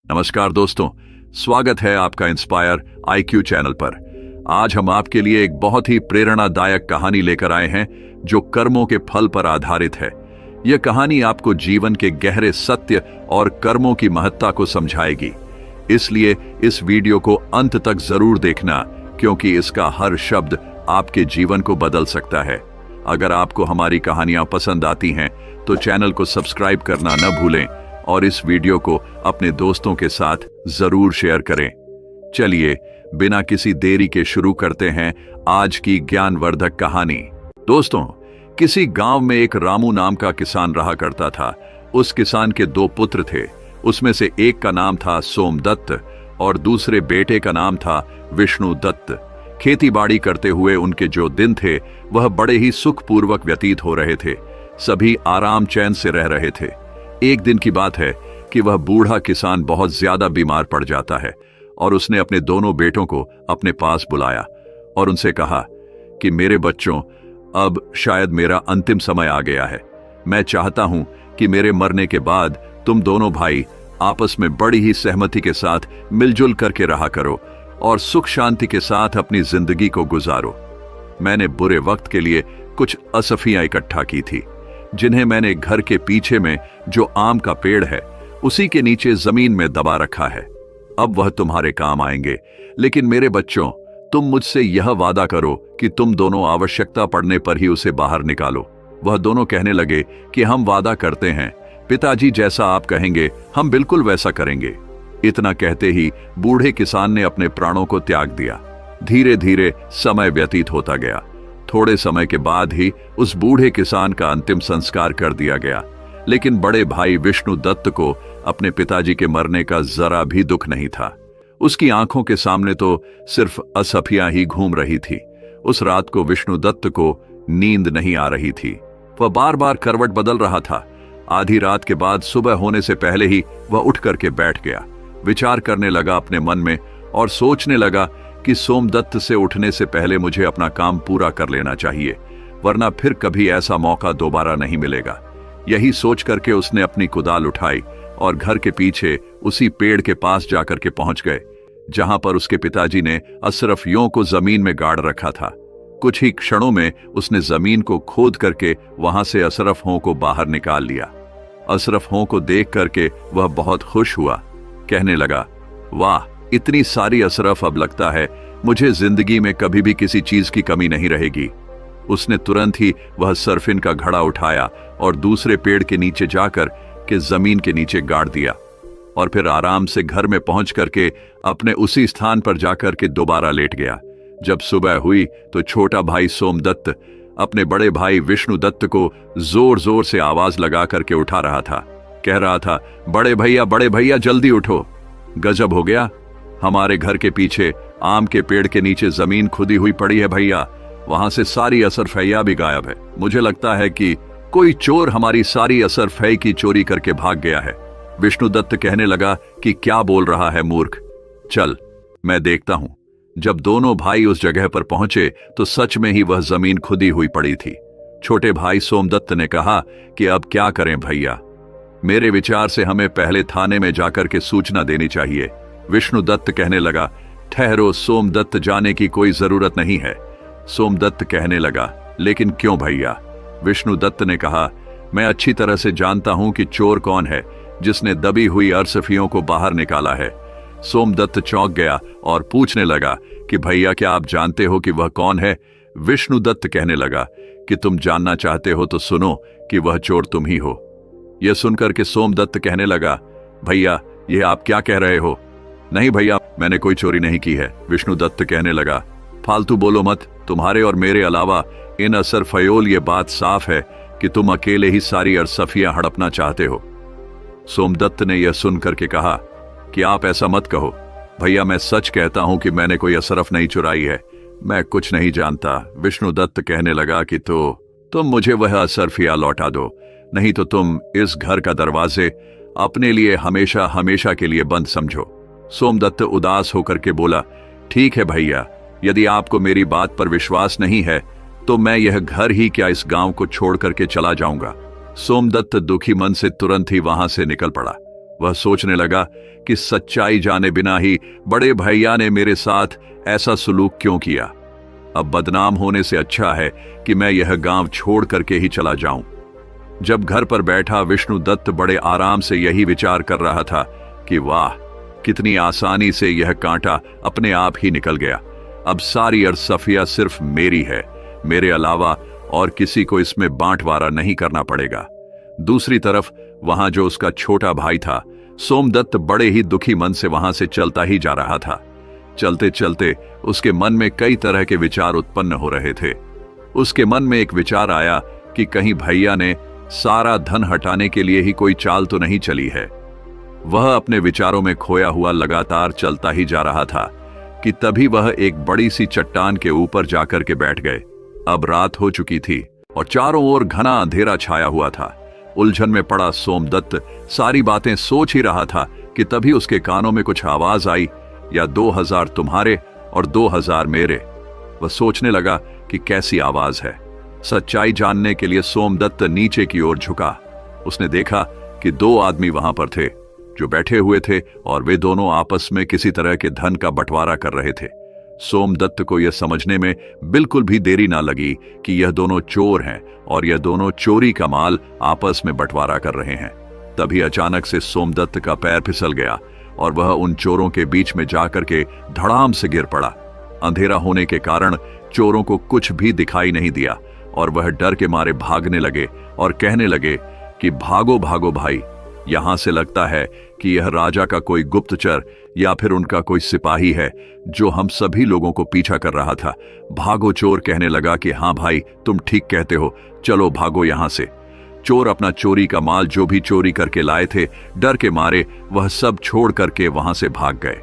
नमस्कार दोस्तों, स्वागत है आपका इंस्पायर आईक्यू चैनल पर। आज हम आपके लिए एक बहुत ही प्रेरणादायक कहानी लेकर आए हैं जो कर्मों के फल पर आधारित है। यह कहानी आपको जीवन के गहरे सत्य और कर्मों की महत्ता को समझाएगी, इसलिए इस वीडियो को अंत तक जरूर देखना, क्योंकि इसका हर शब्द आपके जीवन को बदल सकता है। अगर आपको हमारी कहानियां पसंद आती हैं तो चैनल को सब्सक्राइब करना न भूलें और इस वीडियो को अपने दोस्तों के साथ जरूर शेयर करें। चलिए बिना किसी देरी के शुरू करते हैं आज की ज्ञानवर्धक कहानी। दोस्तों, किसी गांव में एक रामू नाम का किसान रहा करता था। उस किसान के दो पुत्र थे। उसमें से एक का नाम था सोमदत्त और दूसरे बेटे का नाम था विष्णुदत्त। खेती बाड़ी करते हुए उनके जो दिन थे वह बड़े ही सुखपूर्वक व्यतीत हो रहे थे। सभी आराम चैन से रह रहे थे। एक दिन की बात है कि वह बूढ़ा किसान बहुत ज्यादा बीमार पड़ जाता है और उसने अपने दोनों बेटों को अपने पास बुलाया और उनसे कहा कि मेरे बच्चों, अब शायद मेरा अंतिम समय आ गया है। मैं चाहता हूं कि मेरे मरने के बाद तुम दोनों भाई आपस में बड़ी ही सहमति के साथ मिलजुल करके रहा करो और सुख शांति के साथ अपनी जिंदगी को गुजारो। मैंने बुरे वक्त के लिए कुछ असफियां इकट्ठा की थी, जिन्हें मैंने घर के पीछे में जो आम का पेड़ है उसी के नीचे जमीन में दबा रखा है। अब वह तुम्हारे काम आएंगे, लेकिन मेरे बच्चों, तुम मुझसे यह वादा करो कि तुम दोनों आवश्यकता पड़ने पर ही उसे बाहर निकालो। वह दोनों कहने लगे कि हम वादा करते हैं पिताजी, जैसा आप कहेंगे हम बिल्कुल वैसा करेंगे। इतना कहते ही बूढ़े किसान ने अपने प्राणों को त्याग दिया। धीरे धीरे समय व्यतीत होता गया। थोड़े समय के बाद ही उस बूढ़े किसान का अंतिम संस्कार कर दिया गया, लेकिन बड़े भाई विष्णुदत्त को अपने पिताजी के मरने का जरा भी दुख नहीं था। उसकी आंखों के सामने तो सिर्फ असफियां ही घूम रही थी। उस रात को विष्णुदत्त को नींद नहीं आ रही थी। वह बार बार करवट बदल रहा था। आधी रात के बाद सुबह होने से पहले ही वह उठ करके बैठ गया। विचार करने लगा अपने मन में और सोचने लगा कि सोमदत्त से उठने से पहले मुझे अपना काम पूरा कर लेना चाहिए, वरना फिर कभी ऐसा मौका दोबारा नहीं मिलेगा। यही सोच करके उसने अपनी कुदाल उठाई और घर के पीछे उसी पेड़ के पास जाकर के पहुंच गए, जहां पर उसके पिताजी ने अशरफियों को जमीन में गाड़ रखा था। कुछ ही क्षणों में उसने जमीन को खोद करके वहां से अशरफों को बाहर निकाल लिया। अशरफों को देख करके वह बहुत खुश हुआ। कहने लगा, वाह, इतनी सारी अशरफ, अब लगता है मुझे जिंदगी में कभी भी किसी चीज की कमी नहीं रहेगी। उसने तुरंत ही वह सरफिन का घड़ा उठाया और दूसरे पेड़ के नीचे जाकर के जमीन के नीचे गाड़ दिया और फिर आराम से घर में पहुंच करके अपने उसी स्थान पर जाकर के दोबारा लेट गया। जब सुबह हुई तो छोटा भाई सोमदत्त अपने बड़े भाई विष्णुदत्त को जोर जोर से आवाज लगा करके उठा रहा था। कह रहा था, बड़े भैया जल्दी उठो, गजब हो गया, हमारे घर के पीछे आम के पेड़ के नीचे जमीन खुदी हुई पड़ी है भैया, वहां से सारी असरफैया भी गायब है। मुझे लगता है कि कोई चोर हमारी सारी असरफै की चोरी करके भाग गया है। विष्णुदत्त कहने लगा कि क्या बोल रहा है मूर्ख, चल मैं देखता हूं। जब दोनों भाई उस जगह पर पहुंचे तो सच में ही वह जमीन खुदी हुई पड़ी थी। छोटे भाई सोमदत्त ने कहा कि अब क्या करें भैया, मेरे विचार से हमें पहले थाने में जाकर के सूचना देनी चाहिए। विष्णुदत्त कहने लगा, ठहरो, सोमदत्त, जाने की कोई जरूरत नहीं है। सोमदत्त कहने लगा, लेकिन क्यों भैया? विष्णुदत्त ने कहा, मैं अच्छी तरह से जानता हूं कि चोर कौन है जिसने दबी हुई अरसफियों को बाहर निकाला है। सोमदत्त चौंक गया और पूछने लगा कि भैया, क्या आप जानते हो कि वह कौन है? विष्णुदत्त कहने लगा कि तुम जानना चाहते हो तो सुनो कि वह चोर तुम ही हो। यह सुनकर के सोमदत्त कहने लगा, भैया यह आप क्या कह रहे हो? नहीं भैया, मैंने कोई चोरी नहीं की है। विष्णुदत्त कहने लगा, फालतू बोलो मत, तुम्हारे और मेरे अलावा इन असरफयोल ये बात साफ है कि तुम अकेले ही सारी अरसफियां हड़पना चाहते हो। सोमदत्त ने यह सुनकर के कहा कि आप ऐसा मत कहो भैया, मैं सच कहता हूं कि मैंने कोई असरफ नहीं चुराई है, मैं कुछ नहीं जानता। विष्णुदत्त कहने लगा कि तो तुम मुझे वह असरफिया लौटा दो, नहीं तो तुम इस घर का दरवाजे अपने लिए हमेशा हमेशा के लिए बंद समझो। सोमदत्त उदास होकर के बोला, ठीक है भैया, यदि आपको मेरी बात पर विश्वास नहीं है तो मैं यह घर ही क्या इस गांव को छोड़ करके चला जाऊंगा। सोमदत्त दुखी मन से तुरंत ही वहां से निकल पड़ा। वह सोचने लगा कि सच्चाई जाने बिना ही बड़े भैया ने मेरे साथ ऐसा सलूक क्यों किया। अब बदनाम होने से अच्छा है कि मैं यह गांव छोड़ करके ही चला जाऊं। जब घर पर बैठा विष्णुदत्त बड़े आराम से यही विचार कर रहा था कि वाह, कितनी आसानी से यह कांटा अपने आप ही निकल गया। अब सारी अरसफिया सिर्फ मेरी है, मेरे अलावा और किसी को इसमें बांटवारा नहीं करना पड़ेगा। दूसरी तरफ वहां जो उसका छोटा भाई था सोमदत्त बड़े ही दुखी मन से वहां से चलता ही जा रहा था। चलते चलते उसके मन में कई तरह के विचार उत्पन्न हो रहे थे। उसके मन में एक विचार आया कि कहीं भैया ने सारा धन हटाने के लिए ही कोई चाल तो नहीं चली है। वह अपने विचारों में खोया हुआ लगातार चलता ही जा रहा था कि तभी वह एक बड़ी सी चट्टान के ऊपर जाकर के बैठ गए। अब रात हो चुकी थी और चारों ओर घना अंधेरा छाया हुआ था। उलझन में पड़ा सोमदत्त सारी बातें सोच ही रहा था कि तभी उसके कानों में कुछ आवाज आई, या 2000 तुम्हारे और 2000 मेरे। वह सोचने लगा कि कैसी आवाज है। सच्चाई जानने के लिए सोमदत्त नीचे की ओर झुका। उसने देखा कि 2 आदमी वहां पर थे जो बैठे हुए थे और वे दोनों आपस में किसी तरह के धन का बंटवारा कर रहे थे। सोमदत्त को यह समझने में बिल्कुल भी देरी ना लगी कि यह दोनों चोर हैं और यह दोनों चोरी का माल आपस में बंटवारा कर रहे हैं। तभी अचानक से सोमदत्त का पैर फिसल गया और वह उन चोरों के बीच में जाकर के धड़ाम से गिर पड़ा। अंधेरा होने के कारण चोरों को कुछ भी दिखाई नहीं दिया और वह डर के मारे भागने लगे और कहने लगे कि भागो भागो भाई, यहां से लगता है कि यह राजा का कोई गुप्तचर या फिर उनका कोई सिपाही है जो हम सभी लोगों को पीछा कर रहा था। भागो। चोर कहने लगा कि हाँ भाई, तुम ठीक कहते हो, चलो भागो यहां से। चोर अपना चोरी का माल जो भी चोरी करके लाए थे, डर के मारे वह सब छोड़ करके वहां से भाग गए।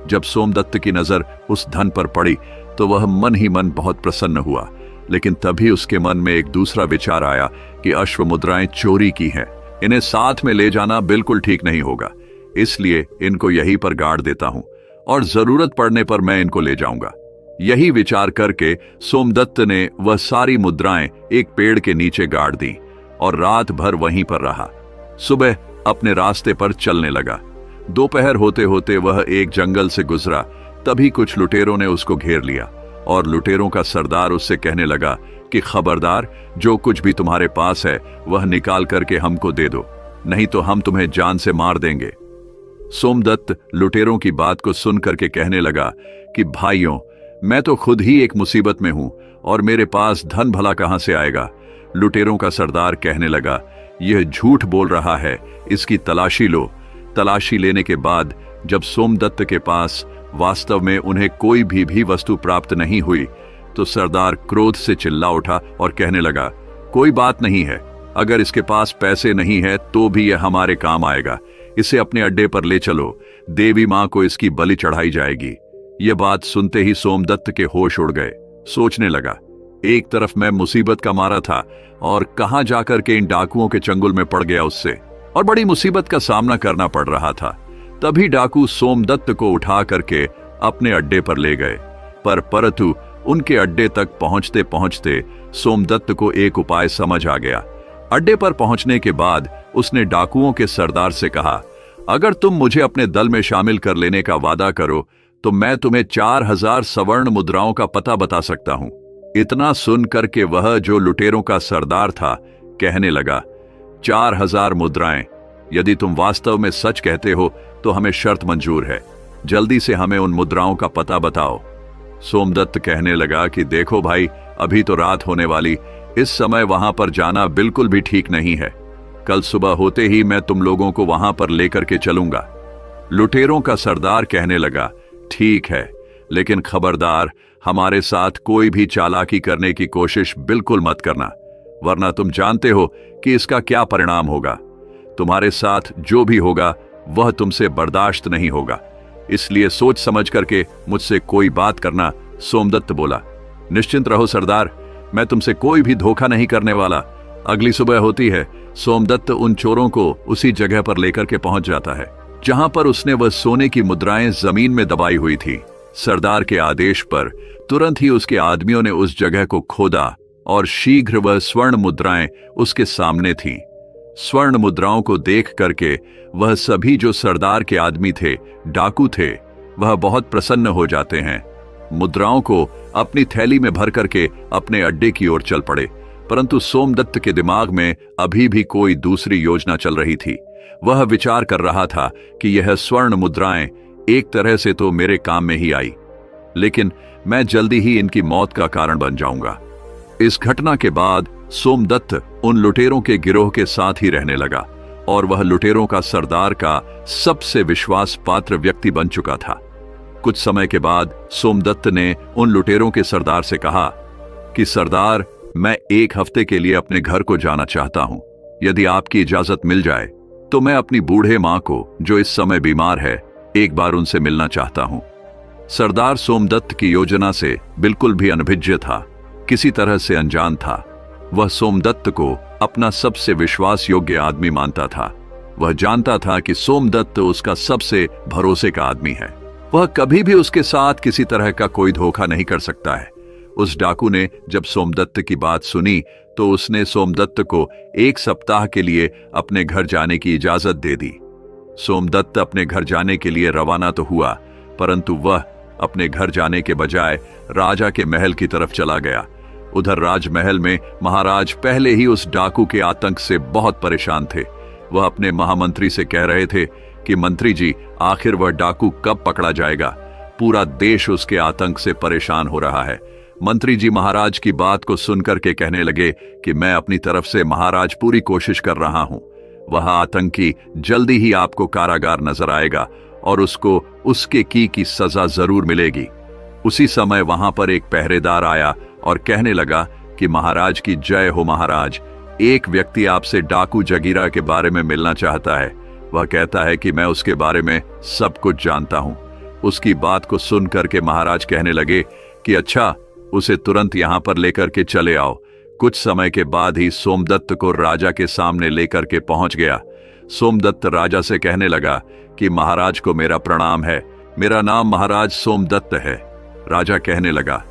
जब सोमदत्त की नजर उस धन पर पड़ी तो वह मन ही मन बहुत प्रसन्न हुआ, लेकिन तभी उसके मन में एक दूसरा विचार आया कि अश्व मुद्राएं चोरी की हैं, इन्हें साथ में ले जाना बिल्कुल ठीक नहीं होगा, इसलिए इनको यहीं पर गाड़ देता हूं और जरूरत पड़ने पर मैं इनको ले जाऊंगा। यही विचार करके सोमदत्त ने वह सारी मुद्राएं एक पेड़ के नीचे गाड़ दी और रात भर वहीं पर रहा। सुबह अपने रास्ते पर चलने लगा। दोपहर होते होते वह एक जंगल से गुजरा, तभी कुछ लुटेरों ने उसको घेर लिया और लुटेरों का सरदार उससे कहने लगा कि खबरदार, जो कुछ भी तुम्हारे पास है वह निकाल करके हमको दे दो, नहीं तो हम तुम्हें जान से मार देंगे। सोमदत्त लुटेरों की बात को सुन करके कहने लगा कि भाइयों, मैं तो खुद ही एक मुसीबत में हूं और मेरे पास धन भला कहां से आएगा। लुटेरों का सरदार कहने लगा, यह झूठ बोल रहा है, इसकी तलाशी लो। तलाशी लेने के बाद जब सोमदत्त के पास वास्तव में उन्हें कोई भी वस्तु प्राप्त नहीं हुई तो सरदार क्रोध से चिल्ला उठा और कहने लगा, कोई बात नहीं है, अगर इसके पास पैसे नहीं है तो भी यह हमारे काम आएगा, इसे अपने अड्डे पर ले चलो, देवी मां को इसकी बलि चढ़ाई जाएगी। यह बात सुनते ही सोमदत्त के होश उड़ गए। सोचने लगा, एक तरफ मैं मुसीबत का मारा था और कहां जाकर के इन डाकुओं के चंगुल में पड़ गया उससे, और बड़ी मुसीबत का सामना करना पड़ रहा था। तभी डाकू सोमदत्त को उठा करके अपने अड्डे पर ले गए, परंतु उनके अड्डे तक पहुंचते पहुंचते सोमदत्त को एक उपाय समझ आ गया। अड्डे पर पहुंचने के बाद उसने डाकुओं के सरदार से कहा, अगर तुम मुझे अपने दल में शामिल कर लेने का वादा करो तो मैं तुम्हें 4000 स्वर्ण मुद्राओं का पता बता सकता हूं। इतना सुन करके वह जो लुटेरों का सरदार था कहने लगा, 4000 मुद्राएं, यदि तुम वास्तव में सच कहते हो तो हमें शर्त मंजूर है, जल्दी से हमें उन मुद्राओं का पता बताओ। सोमदत्त कहने लगा कि देखो भाई, अभी तो रात होने वाली, इस समय वहां पर जाना बिल्कुल भी ठीक नहीं है, कल सुबह होते ही मैं तुम लोगों को वहां पर लेकर के चलूंगा। लुटेरों का सरदार कहने लगा, ठीक है, लेकिन खबरदार, हमारे साथ कोई भी चालाकी करने की कोशिश बिल्कुल मत करना, वरना तुम जानते हो कि इसका क्या परिणाम होगा। तुम्हारे साथ जो भी होगा वह तुमसे बर्दाश्त नहीं होगा, इसलिए सोच समझ करके मुझसे कोई बात करना। सोमदत्त बोला, निश्चिंत रहो सरदार, मैं तुमसे कोई भी धोखा नहीं करने वाला। अगली सुबह होती है, सोमदत्त उन चोरों को उसी जगह पर लेकर के पहुंच जाता है जहां पर उसने वह सोने की मुद्राएं जमीन में दबाई हुई थी। सरदार के आदेश पर तुरंत ही उसके आदमियों ने उस जगह को खोदा और शीघ्र वह स्वर्ण मुद्राएं उसके सामने थीं। स्वर्ण मुद्राओं को देख करके वह सभी जो सरदार के आदमी थे, डाकू थे, वह बहुत प्रसन्न हो जाते हैं। मुद्राओं को अपनी थैली में भर करके अपने अड्डे की ओर चल पड़े। परंतु सोमदत्त के दिमाग में अभी भी कोई दूसरी योजना चल रही थी। वह विचार कर रहा था कि यह स्वर्ण मुद्राएं एक तरह से तो मेरे काम में ही आई, लेकिन मैं जल्दी ही इनकी मौत का कारण बन जाऊंगा। इस घटना के बाद सोमदत्त उन लुटेरों के गिरोह के साथ ही रहने लगा और वह लुटेरों का सरदार का सबसे विश्वास पात्र व्यक्ति बन चुका था। कुछ समय के बाद सोमदत्त ने उन लुटेरों के सरदार से कहा कि सरदार, मैं 1 हफ्ते के लिए अपने घर को जाना चाहता हूं। यदि आपकी इजाजत मिल जाए तो मैं अपनी बूढ़े मां को, जो इस समय बीमार है, एक बार उनसे मिलना चाहता हूं। सरदार सोमदत्त की योजना से बिल्कुल भी अनभिज्ञ था, किसी तरह से अनजान था। वह सोमदत्त को अपना सबसे विश्वास योग्य आदमी मानता था। वह जानता था कि सोमदत्त उसका सबसे भरोसे का आदमी है। वह कभी भी उसके साथ किसी तरह का कोई धोखा नहीं कर सकता है। उस डाकू ने जब सोमदत्त की बात सुनी तो उसने सोमदत्त को 1 सप्ताह के लिए अपने घर जाने की इजाजत दे दी। सोमदत्त अपने घर जाने के लिए रवाना तो हुआ, परंतु वह अपने घर जाने के बजाय राजा के महल की तरफ चला गया। उधर राजमहल में महाराज पहले ही उस डाकू के आतंक से बहुत परेशान थे। वह अपने महामंत्री से कह रहे थे कि मंत्री जी, आखिर वह डाकू कब पकड़ा जाएगा? पूरा देश उसके आतंक से परेशान हो रहा है। मंत्री जी महाराज की बात को सुनकर के कहने लगे कि मैं अपनी तरफ से महाराज पूरी कोशिश कर रहा हूं। वह आतंकी जल्दी ही आपको कारागार नजर आएगा और उसको उसके की सजा जरूर मिलेगी। उसी समय वहां पर एक पहरेदार आया और कहने लगा कि महाराज की जय हो महाराज, एक व्यक्ति आपसे डाकू जगीरा के बारे में मिलना चाहता है। वह कहता है कि मैं उसके बारे में सब कुछ जानता हूं। उसकी बात को सुन करके महाराज कहने लगे कि अच्छा, उसे तुरंत यहां पर लेकर के चले आओ। कुछ समय के बाद ही सोमदत्त को राजा के सामने लेकर के पहुंच गया। सोमदत्त राजा से कहने लगा कि महाराज को मेरा प्रणाम है, मेरा नाम महाराज सोमदत्त है। राजा कहने लगा,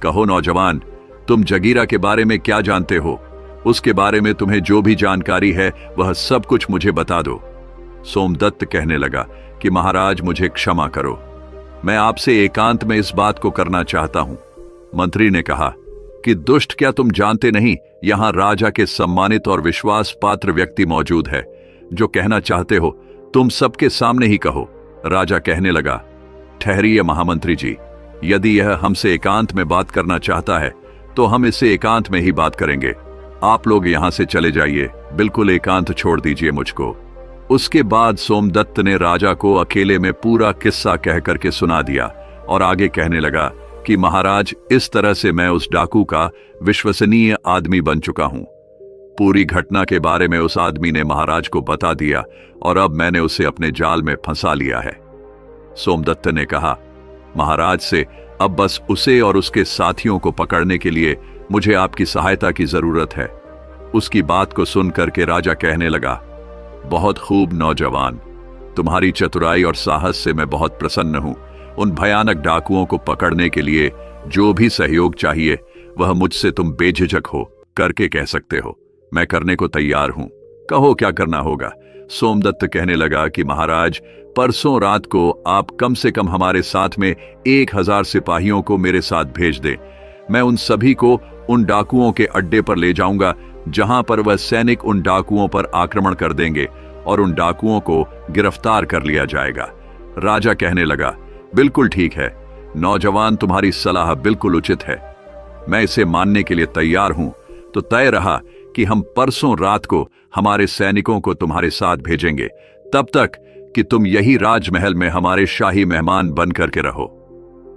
कहो नौजवान, तुम जगीरा के बारे में क्या जानते हो? उसके बारे में तुम्हें जो भी जानकारी है वह सब कुछ मुझे बता दो। सोमदत्त कहने लगा कि महाराज, मुझे क्षमा करो, मैं आपसे एकांत में इस बात को करना चाहता हूं। मंत्री ने कहा कि दुष्ट, क्या तुम जानते नहीं, यहां राजा के सम्मानित और विश्वास पात्र व्यक्ति मौजूद है। जो कहना चाहते हो तुम सबके सामने ही कहो। राजा कहने लगा, ठहरिए महामंत्री जी, यदि यह हमसे एकांत में बात करना चाहता है तो हम इससे एकांत में ही बात करेंगे। आप लोग यहां से चले जाइए, बिल्कुल एकांत छोड़ दीजिए मुझको। उसके बाद सोमदत्त ने राजा को अकेले में पूरा किस्सा कह करके सुना दिया और आगे कहने लगा कि महाराज, इस तरह से मैं उस डाकू का विश्वसनीय आदमी बन चुका हूं। पूरी घटना के बारे में उस आदमी ने महाराज को बता दिया और अब मैंने उसे अपने जाल में फंसा लिया है। सोमदत्त ने कहा, महाराज से अब बस उसे और उसके साथियों को पकड़ने के लिए मुझे आपकी सहायता की जरूरत है। उसकी बात को सुन करके राजा कहने लगा, बहुत खूब नौजवान, तुम्हारी चतुराई और साहस से मैं बहुत प्रसन्न हूं। उन भयानक डाकुओं को पकड़ने के लिए जो भी सहयोग चाहिए वह मुझसे तुम बेझिझक हो करके कह सकते हो। मैं करने को तैयार हूं, कहो क्या करना होगा। सोमदत्त कहने लगा कि महाराज, परसों रात को आप कम से कम हमारे साथ में 1000 सिपाहियों को मेरे साथ भेज दे। मैं उन सभी को उन डाकुओं के अड्डे पर ले जाऊंगा जहां पर वह सैनिक उन डाकुओं पर आक्रमण कर देंगे और उन डाकुओं को गिरफ्तार कर लिया जाएगा। राजा कहने लगा, बिल्कुल ठीक है नौजवान, तुम्हारी सलाह बिल्कुल उचित है, मैं इसे मानने के लिए तैयार हूं। तो तय रहा कि हम परसों रात को हमारे सैनिकों को तुम्हारे साथ भेजेंगे, तब तक कि तुम यही राजमहल में हमारे शाही मेहमान बन करके रहो।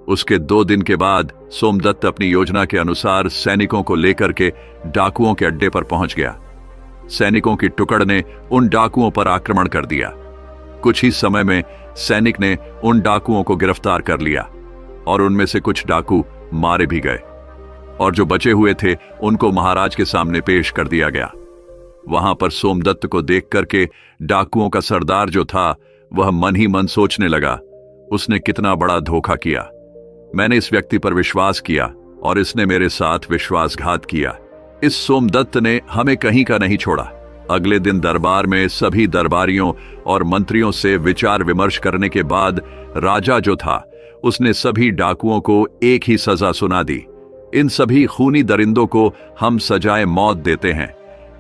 उसके 2 दिन के बाद सोमदत्त अपनी योजना के अनुसार सैनिकों को लेकर के डाकुओं के अड्डे पर पहुंच गया। सैनिकों की टुकड़ ने उन डाकुओं पर आक्रमण कर दिया। कुछ ही समय में सैनिक ने उन डाकुओं को गिरफ्तार कर लिया और उनमें से कुछ डाकू मारे भी गए और जो बचे हुए थे उनको महाराज के सामने पेश कर दिया गया। वहां पर सोमदत्त को देख करके डाकुओं का सरदार जो था वह मन ही मन सोचने लगा, उसने कितना बड़ा धोखा किया। मैंने इस व्यक्ति पर विश्वास किया और इसने मेरे साथ विश्वासघात किया। इस सोमदत्त ने हमें कहीं का नहीं छोड़ा। अगले दिन दरबार में सभी दरबारियों और मंत्रियों से विचार विमर्श करने के बाद राजा जो था उसने सभी डाकुओं को एक ही सजा सुना दी। इन सभी खूनी दरिंदों को हम सजाए मौत देते हैं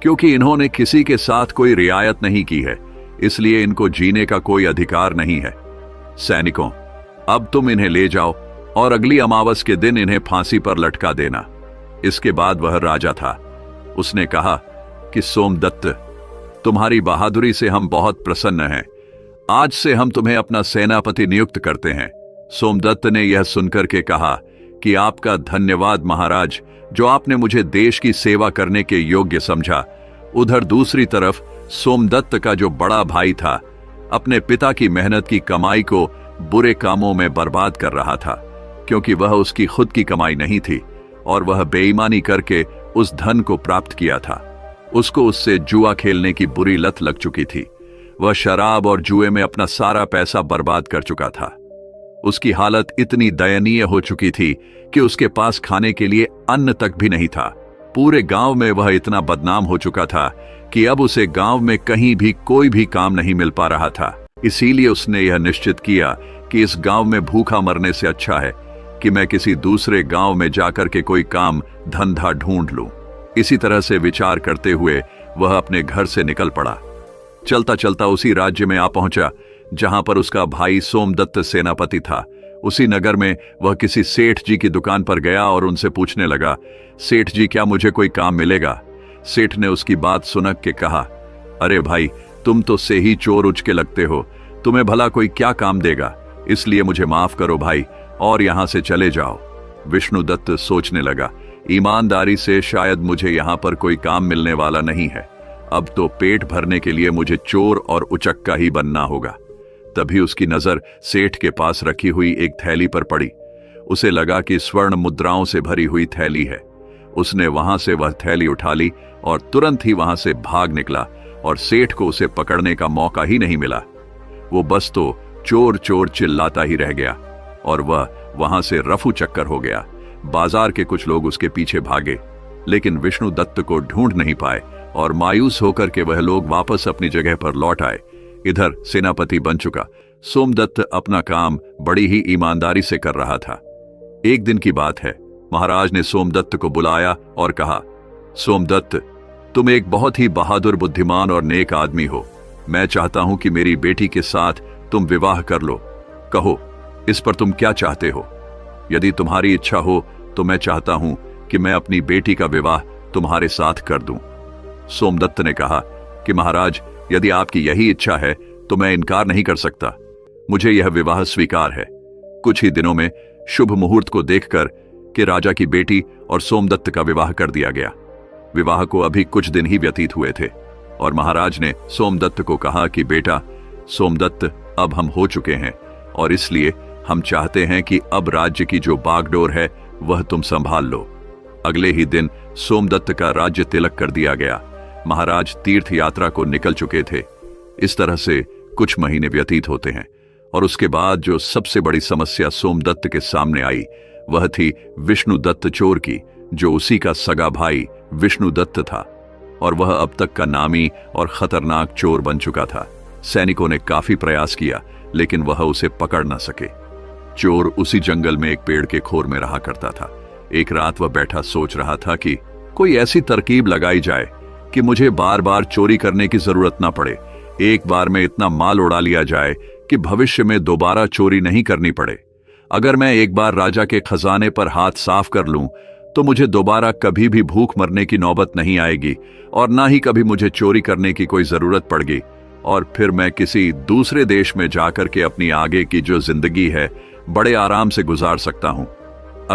क्योंकि इन्होंने किसी के साथ कोई रियायत नहीं की है, इसलिए इनको जीने का कोई अधिकार नहीं है। सैनिकों, अब तुम इन्हें ले जाओ और अगली अमावस के दिन इन्हें फांसी पर लटका देना। इसके बाद वह राजा था। उसने कहा कि सोमदत्त, तुम्हारी बहादुरी से हम बहुत प्रसन्न हैं। आज से हम तुम्हें अपना सेनापति नियुक्त करते हैं। सोमदत्त ने यह सुनकर के कहा कि आपका धन्यवाद महाराज, जो आपने मुझे देश की सेवा करने के योग्य समझा। उधर दूसरी तरफ सोमदत्त का जो बड़ा भाई था अपने पिता की मेहनत की कमाई को बुरे कामों में बर्बाद कर रहा था, क्योंकि वह उसकी खुद की कमाई नहीं थी और वह बेईमानी करके उस धन को प्राप्त किया था। उसको उससे जुआ खेलने की बुरी लत लग चुकी थी। वह शराब और जुए में अपना सारा पैसा बर्बाद कर चुका था। उसकी हालत इतनी दयनीय हो चुकी थी कि उसके पास खाने के लिए अन्न तक भी नहीं था। पूरे गांव में वह इतना बदनाम हो चुका था कि अब उसे गांव में कहीं भी कोई भी काम नहीं मिल पा रहा था। इसीलिए उसने यह निश्चित किया कि इस गांव में भूखा मरने से अच्छा है कि मैं किसी दूसरे गांव में जाकर के कोई काम धंधा ढूंढ लूं। इसी तरह से विचार करते हुए वह अपने घर से निकल पड़ा। चलता चलता उसी राज्य में आ पहुंचा जहां पर उसका भाई सोमदत्त सेनापति था। उसी नगर में वह किसी सेठ जी की दुकान पर गया और उनसे पूछने लगा, सेठ जी, क्या मुझे कोई काम मिलेगा? सेठ ने उसकी बात सुनक के कहा, अरे भाई, तुम तो से ही चोर उचके लगते हो, तुम्हें भला कोई क्या काम देगा? इसलिए मुझे माफ करो भाई और यहां से चले जाओ। विष्णुदत्त सोचने लगा, ईमानदारी से शायद मुझे यहां पर कोई काम मिलने वाला नहीं है। अब तो पेट भरने के लिए मुझे चोर और उचक्का ही बनना होगा। तभी उसकी नजर सेठ के पास रखी हुई एक थैली पर पड़ी। उसे लगा कि स्वर्ण मुद्राओं से भरी हुई थैली है। उसने वहां से वह थैली उठा ली और तुरंत ही वहां से भाग निकला और सेठ को उसे पकड़ने का मौका ही नहीं मिला। वो बस तो चोर चोर चिल्लाता ही रह गया और वह वहां से रफू चक्कर हो गया। बाजार के कुछ लोग उसके पीछे भागे, लेकिन विष्णुदत्त को ढूंढ नहीं पाए और मायूस होकर के वह लोग वापस अपनी जगह पर लौट आए। इधर सेनापति बन चुका सोमदत्त अपना काम बड़ी ही ईमानदारी से कर रहा था। एक दिन की बात है, महाराज ने सोमदत्त को बुलाया और कहा, सोमदत्त, तुम एक बहुत ही बहादुर, बुद्धिमान और नेक आदमी हो। मैं चाहता हूं कि मेरी बेटी के साथ तुम विवाह कर लो। कहो, इस पर तुम क्या चाहते हो? यदि तुम्हारी इच्छा हो तो मैं चाहता हूं कि मैं अपनी बेटी का विवाह तुम्हारे साथ कर दूं। सोमदत्त ने कहा कि महाराज, यदि आपकी यही इच्छा है तो मैं इनकार नहीं कर सकता। मुझे यह विवाह स्वीकार है। कुछ ही दिनों में शुभ मुहूर्त को देखकर कि राजा की बेटी और सोमदत्त का विवाह कर दिया गया। विवाह को अभी कुछ दिन ही व्यतीत हुए थे और महाराज ने सोमदत्त को कहा कि बेटा सोमदत्त, अब हम हो चुके हैं और इसलिए हम चाहते हैं कि अब राज्य की जो बागडोर है वह तुम संभाल लो। अगले ही दिन सोमदत्त का राज्य तिलक कर दिया गया। महाराज तीर्थ यात्रा को निकल चुके थे। इस तरह से कुछ महीने व्यतीत होते हैं और उसके बाद जो सबसे बड़ी समस्या सोमदत्त के सामने आई वह थी विष्णुदत्त चोर की, जो उसी का सगा भाई विष्णुदत्त था और वह अब तक का नामी और खतरनाक चोर बन चुका था। सैनिकों ने काफी प्रयास किया लेकिन वह उसे पकड़ न सके। चोर उसी जंगल में एक पेड़ के खोर में रहा करता था। एक रात वह बैठा सोच रहा था कि कोई ऐसी तरकीब लगाई जाए कि मुझे बार बार चोरी करने की जरूरत ना पड़े। एक बार में इतना माल उड़ा लिया जाए कि भविष्य में दोबारा चोरी नहीं करनी पड़े। अगर मैं एक बार राजा के खजाने पर हाथ साफ कर लूं तो मुझे दोबारा कभी भी भूख मरने की नौबत नहीं आएगी और ना ही कभी मुझे चोरी करने की कोई जरूरत पड़ेगी और फिर मैं किसी दूसरे देश में जाकर के अपनी आगे की जो जिंदगी है बड़े आराम से गुजार सकता हूं।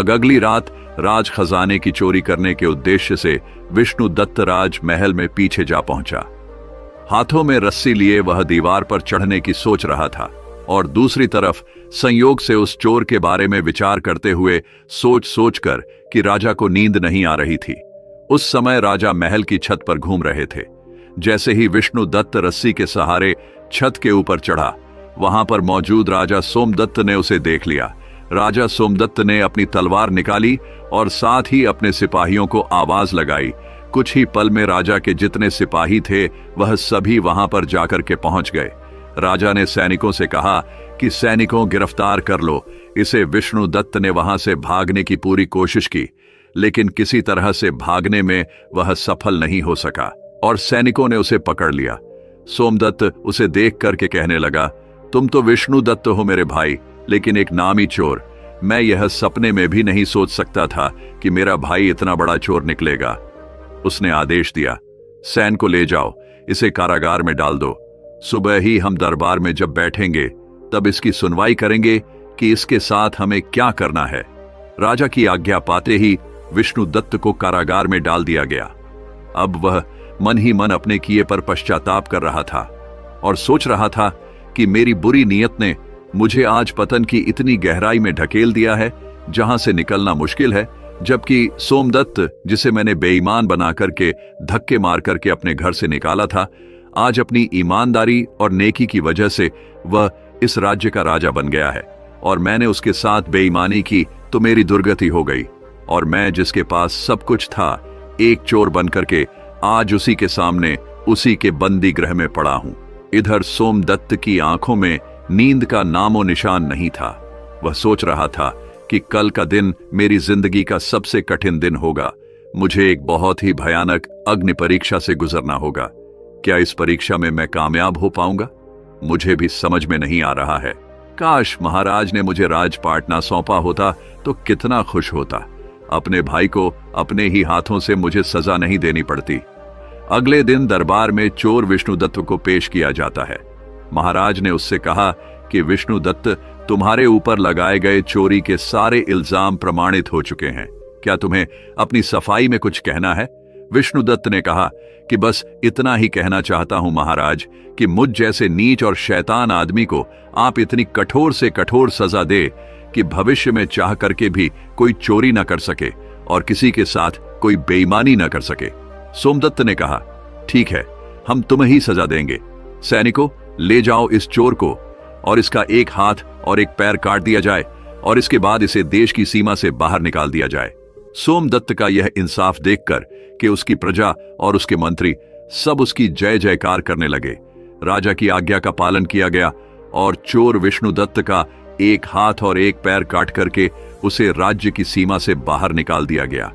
अगली रात राज खजाने की चोरी करने के उद्देश्य से विष्णुदत्त राज महल में पीछे जा पहुंचा। हाथों में रस्सी लिए वह दीवार पर चढ़ने की सोच रहा था और दूसरी तरफ संयोग से उस चोर के बारे में विचार करते हुए सोच सोचकर कि राजा को नींद नहीं आ रही थी। उस समय राजा महल की छत पर घूम रहे थे। जैसे ही विष्णुदत्त रस्सी के सहारे छत के ऊपर चढ़ा, वहां पर मौजूद राजा सोमदत्त ने उसे देख लिया। राजा सोमदत्त ने अपनी तलवार निकाली और साथ ही अपने सिपाहियों को आवाज लगाई कुछ ही पल में राजा के जितने सिपाही थे वह सभी वहां पर जाकर के पहुंच गए। राजा ने सैनिकों से कहा कि सैनिकों, गिरफ्तार कर लो इसे। विष्णुदत्त ने वहां से भागने की पूरी कोशिश की, लेकिन किसी तरह से भागने में वह सफल नहीं हो सका और सैनिकों ने उसे पकड़ लिया। सोमदत्त उसे देख करके कहने लगा, तुम तो विष्णुदत्त हो मेरे भाई, लेकिन एक नामी चोर। मैं यह सपने में भी नहीं सोच सकता था कि मेरा भाई इतना बड़ा चोर निकलेगा। उसने आदेश दिया, सैन को ले जाओ, इसे कारागार में डाल दो। सुबह ही हम दरबार में जब बैठेंगे तब इसकी सुनवाई करेंगे कि इसके साथ हमें क्या करना है। राजा की आज्ञा पाते ही विष्णुदत्त को कारागार में डाल दिया गया। अब वह मन ही मन अपने किए पर पश्चाताप कर रहा था और सोच रहा था कि मेरी बुरी नीयत ने मुझे आज पतन की इतनी गहराई में ढकेल दिया है जहां से निकलना मुश्किल है, जबकि सोमदत्त, जिसे मैंने बेईमान बना करके धक्के मार करके अपने घर से निकाला था, आज अपनी ईमानदारी और नेकी की वजह से वह इस राज्य का राजा बन गया है और मैंने उसके साथ बेईमानी की तो मेरी दुर्गति हो गई और मैं जिसके पास सब कुछ था, एक चोर बन करके आज उसी के सामने उसी के बंदी गृह में पड़ा हूं। इधर सोमदत्त की आंखों में नींद का नामो निशान नहीं था। वह सोच रहा था कि कल का दिन मेरी जिंदगी का सबसे कठिन दिन होगा। मुझे एक बहुत ही भयानक अग्नि परीक्षा से गुजरना होगा। क्या इस परीक्षा में मैं कामयाब हो पाऊंगा? मुझे भी समझ में नहीं आ रहा है। काश महाराज ने मुझे राजपाट ना सौंपा होता तो कितना खुश होता। अपने भाई को अपने ही हाथों से मुझे सजा नहीं देनी पड़ती। अगले दिन दरबार में चोर विष्णुदत्त को पेश किया जाता है। महाराज ने उससे कहा कि विष्णुदत्त, तुम्हारे ऊपर लगाए गए चोरी के सारे इल्जाम प्रमाणित हो चुके हैं। क्या तुम्हें अपनी सफाई में कुछ कहना है? विष्णुदत्त ने कहा कि बस इतना ही कहना चाहता हूं महाराज कि मुझ जैसे नीच और शैतान आदमी को आप इतनी कठोर से कठोर सजा दे कि भविष्य में चाह करके भी कोई चोरी न कर सके और किसी के साथ कोई बेईमानी न कर सके। सोमदत्त ने कहा, ठीक है, हम तुम्हें ही सजा देंगे। सैनिकों, ले जाओ इस चोर को और इसका एक हाथ और एक पैर काट दिया जाए और इसके बाद इसे देश की सीमा से बाहर निकाल दिया जाए। सोमदत्त का यह इंसाफ देखकर कि उसकी प्रजा और उसके मंत्री सब उसकी जय जयकार करने लगे। राजा की आज्ञा का पालन किया गया और चोर विष्णुदत्त का एक हाथ और एक पैर काट करके उसे राज्य की सीमा से बाहर निकाल दिया गया।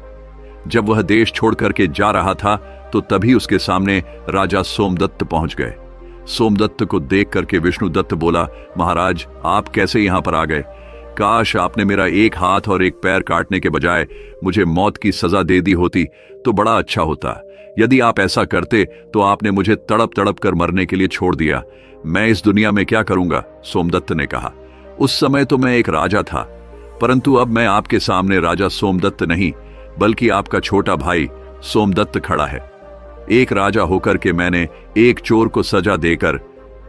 जब वह देश छोड़ करके जा रहा था तो तभी उसके सामने राजा सोमदत्त पहुंच गए। सोमदत्त को देख करके विष्णुदत्त बोला, महाराज, आप कैसे यहां पर आ गए? काश आपने मेरा एक हाथ और एक पैर काटने के बजाय मुझे मौत की सजा दे दी होती तो बड़ा अच्छा होता। यदि आप ऐसा करते तो आपने मुझे तड़प तड़प कर मरने के लिए छोड़ दिया। मैं इस दुनिया में क्या करूंगा? सोमदत्त ने कहा, उस समय तो मैं एक राजा था, परंतु अब मैं आपके सामने राजा सोमदत्त नहीं बल्कि आपका छोटा भाई सोमदत्त खड़ा है। एक राजा होकर के मैंने एक चोर को सजा देकर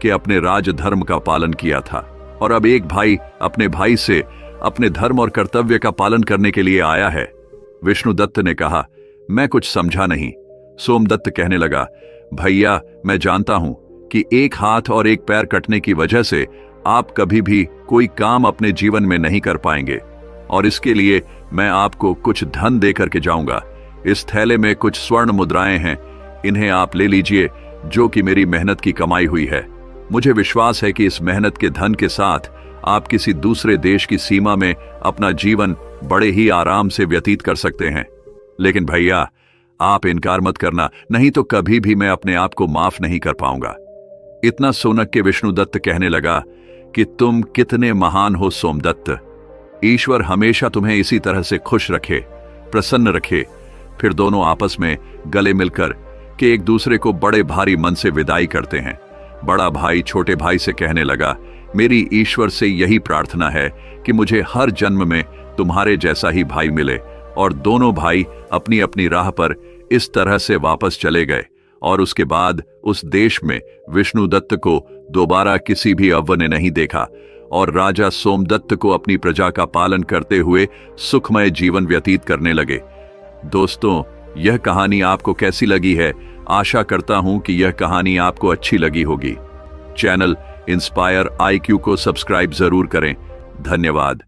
के अपने राज धर्म का पालन किया था और अब एक भाई अपने भाई से अपने धर्म और कर्तव्य का पालन करने के लिए आया है। विष्णुदत्त ने कहा, मैं कुछ समझा नहीं। सोमदत्त कहने लगा, भैया, मैं जानता हूं कि एक हाथ और एक पैर कटने की वजह से आप कभी भी कोई काम अपने जीवन में नहीं कर पाएंगे और इसके लिए मैं आपको कुछ धन देकर के जाऊंगा। इस थैले में कुछ स्वर्ण मुद्राएं हैं, इन्हें आप ले लीजिए, जो कि मेरी मेहनत की कमाई हुई है। मुझे विश्वास है कि इस मेहनत के धन के साथ आप किसी दूसरे देश की सीमा में अपना जीवन बड़े ही आराम से व्यतीत कर सकते हैं। लेकिन भैया, आप इनकार मत करना, नहीं तो कभी भी मैं अपने आप को माफ नहीं कर पाऊंगा। इतना सुनक के विष्णुदत्त कहने लगा कि तुम कितने महान हो सोमदत्त। ईश्वर हमेशा तुम्हें इसी तरह से खुश रखे, प्रसन्न रखे। फिर दोनों आपस में गले मिलकर के एक दूसरे को बड़े भारी मन से विदाई करते हैं। बड़ा भाई छोटे भाई से कहने लगा, मेरी ईश्वर से यही प्रार्थना है कि मुझे हर जन्म में तुम्हारे जैसा ही भाई मिले। और दोनों भाई अपनी अपनी राह पर इस तरह से वापस चले गए और उसके बाद उस देश में विष्णुदत्त को दोबारा किसी भी अव्व ने नहीं देखा और राजा सोमदत्त को अपनी प्रजा का पालन करते हुए सुखमय जीवन व्यतीत करने लगे। दोस्तों, यह कहानी आपको कैसी लगी है? आशा करता हूं कि यह कहानी आपको अच्छी लगी होगी। चैनल इंस्पायर IQ को सब्सक्राइब जरूर करें। धन्यवाद।